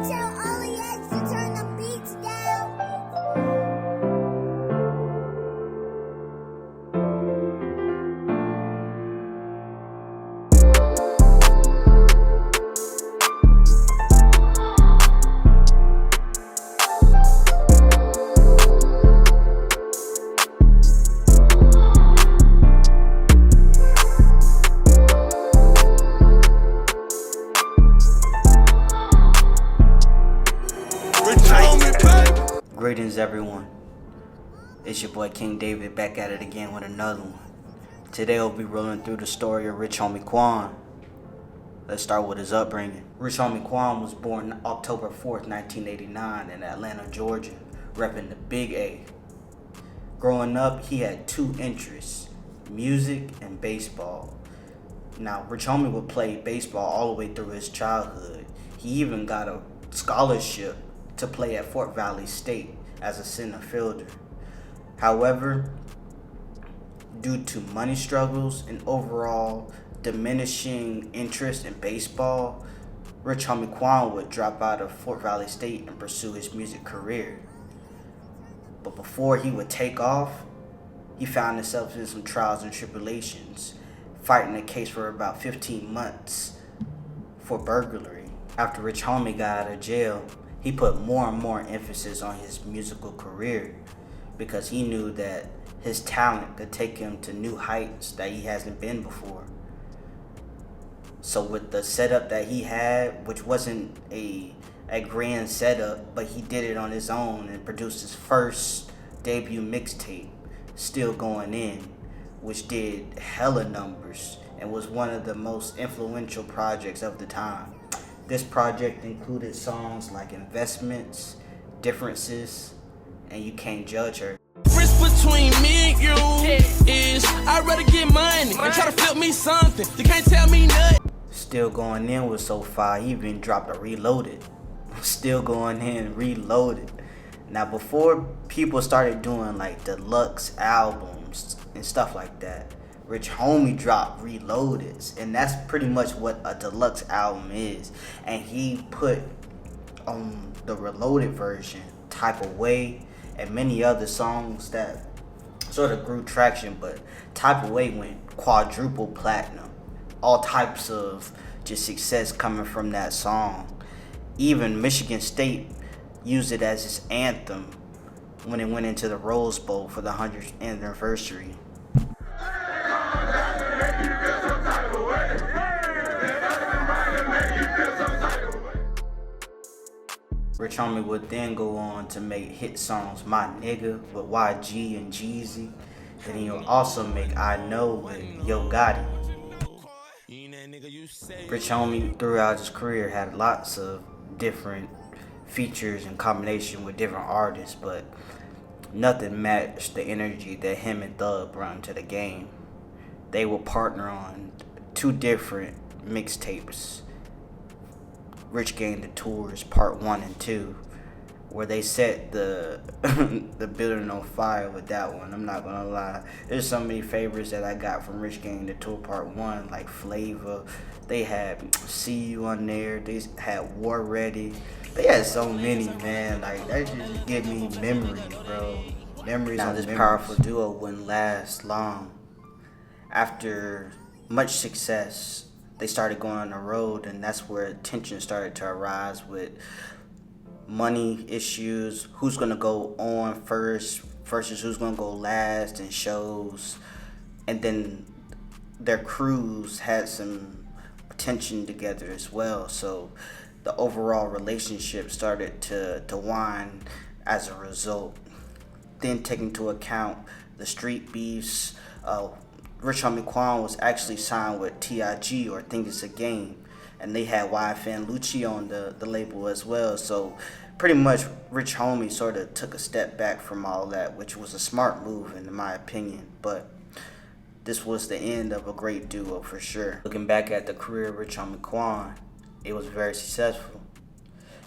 tell all the ex to turn the beats down. Greetings everyone, it's your boy King David back at it again with another one. Today I'll be rolling through the story of Rich Homie Quan. Let's start with his upbringing. Rich Homie Quan was born October 4th, 1989 in Atlanta, Georgia, repping the Big A. Growing up, he had two interests, music and baseball. Now, Rich Homie would play baseball all the way through his childhood. He even got a scholarship to play at Fort Valley State as a center fielder. However, due to money struggles and overall diminishing interest in baseball, Rich Homie Quan would drop out of Fort Valley State and pursue his music career. But before he would take off, he found himself in some trials and tribulations, fighting a case for about 15 months for burglary. After Rich Homie got out of jail, he put more and more emphasis on his musical career because he knew that his talent could take him to new heights that he hasn't been before. So with the setup that he had, which wasn't a grand setup, but he did it on his own and produced his first debut mixtape, Still Going In, which did hella numbers and was one of the most influential projects of the time. This project included songs like Investments, Differences, and You Can't Judge Her. Difference between me and you is I'd rather get money and try to flip me something. You can't tell me nothing. Still Going In was so far, he even dropped a Reloaded. Still Going In, Reloaded. Now before people started doing like deluxe albums and stuff like that, Rich Homie dropped Reloaded, and that's pretty much what a deluxe album is. And he put on the Reloaded version Type of Way and many other songs that sort of grew traction, but Type of Way went quadruple platinum. All types of just success coming from that song. Even Michigan State used it as its anthem when it went into the Rose Bowl for the 100th anniversary. Rich Homie would then go on to make hit songs My Nigga with YG and Jeezy. And he would also make I Know with Yo Gotti. Rich Homie throughout his career had lots of different features in combination with different artists, but nothing matched the energy that him and Thug brought to the game. They would partner on two different mixtapes, Rich Gang the Tours Part 1 and 2, where they set the the building on fire with that one. I'm not gonna lie. There's so many favorites that I got from Rich Gang the Tour Part 1, like Flava. They had See You on there. They had War Ready. They had so many, man. Like, that just give me memories, bro. Memories. Now, this powerful duo wouldn't last long. After much success, they started going on the road, and that's where tension started to arise with money issues, who's gonna go on first versus who's gonna go last in shows. And then their crews had some tension together as well, so the overall relationship started to wane as a result. Then taking into account the street beefs, Rich Homie Quan was actually signed with TIG, or Think It's a Game, and they had YFN Lucci on the label as well. So pretty much Rich Homie sort of took a step back from all that, which was a smart move in my opinion. But this was the end of a great duo for sure. Looking back at the career of Rich Homie Quan, it was very successful.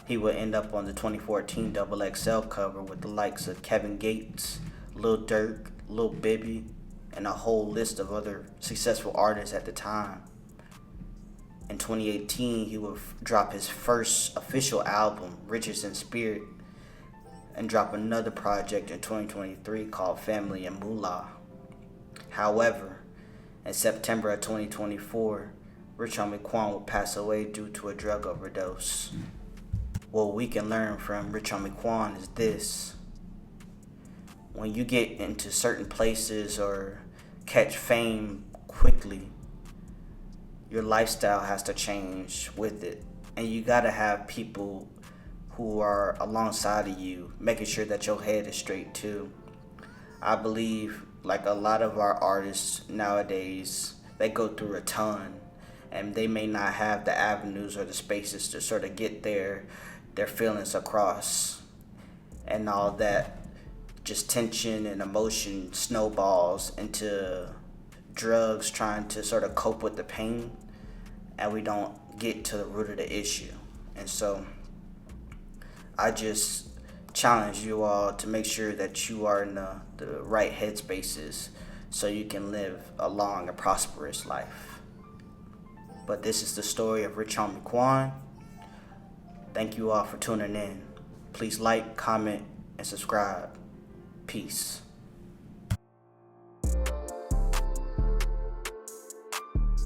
He would end up on the 2014 XXL cover with the likes of Kevin Gates, Lil Durk, Lil Bibby, and a whole list of other successful artists at the time. In 2018, he would drop his first official album, Riches in Spirit, and drop another project in 2023 called Family and Moolah. However, in September of 2024, Rich Homie Quan would pass away due to a drug overdose. What we can learn from Rich Homie Quan is this: when you get into certain places or catch fame quickly, your lifestyle has to change with it. And you gotta have people who are alongside of you, making sure that your head is straight too. I believe, like a lot of our artists nowadays, they go through a ton, and they may not have the avenues or the spaces to sort of get their feelings across, and all that just tension and emotion snowballs into drugs, trying to sort of cope with the pain, and we don't get to the root of the issue. And so I just challenge you all to make sure that you are in the right headspaces so you can live a long and prosperous life. But this is the story of Rich Homie Quan. Thank you all for tuning in. Please like, comment, and subscribe. Peace.